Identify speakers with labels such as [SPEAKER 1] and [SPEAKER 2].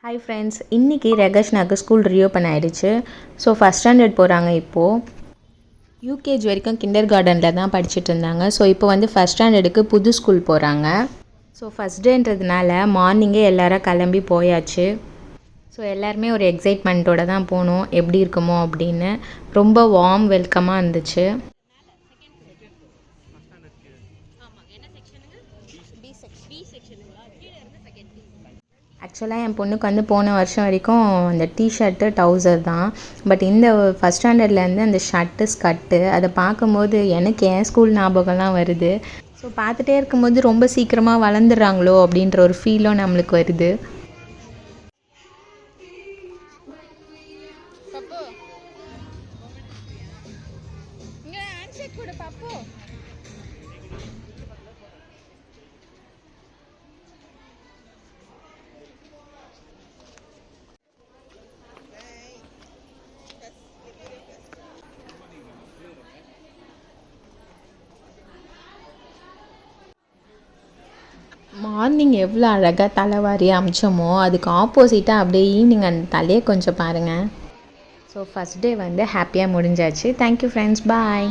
[SPEAKER 1] Hi friends, இன்றைக்கி ரெகஷ்னாக்கு school reopen ஆகிடுச்சு. So first standard போகிறாங்க. இப்போது யூகேஜி வரைக்கும் கிண்டர் கார்டனில் தான் படிச்சுட்டு இருந்தாங்க. ஸோ இப்போ வந்து ஃபஸ்ட் ஸ்டாண்டர்டுக்கு புது ஸ்கூல் போகிறாங்க. ஸோ ஃபஸ்ட் டேன்றதுனால மார்னிங்கே எல்லோரும் கிளம்பி போயாச்சு. ஸோ எல்லாருமே ஒரு எக்ஸைட்மெண்ட்டோடு தான் போகணும், எப்படி இருக்குமோ அப்படின்னு. ரொம்ப வார்ம் வெல்கமாக இருந்துச்சு. ஆக்சுவலாக என் பொண்ணுக்கு வந்து போன வருஷம் வரைக்கும் அந்த டிஷர்ட்டு டவுசர் தான். பட் இந்த ஃபஸ்ட் ஸ்டாண்டர்ட்லேருந்து அந்த ஷர்ட்டு ஸ்கர்ட்டு அதை பார்க்கும்போது எனக்கு என் ஸ்கூல் ஞாபகம்லாம் வருது. ஸோ பார்த்துட்டே இருக்கும்போது ரொம்ப சீக்கிரமாக வளர்ந்துடுறாங்களோ அப்படின்ற ஒரு ஃபீலும் நம்மளுக்கு வருது. மார்னிங் எவ்வளோ அழகாக தலைவாரி அமிச்சோமோ அதுக்கு ஆப்போசிட்டாக அப்படியே ஈவினிங் அந்த தலையை கொஞ்சம் பாருங்கள். ஸோ ஃபஸ்ட் டே வந்து ஹாப்பியாக முடிஞ்சாச்சு. தேங்க்யூ ஃப்ரெண்ட்ஸ், பாய்.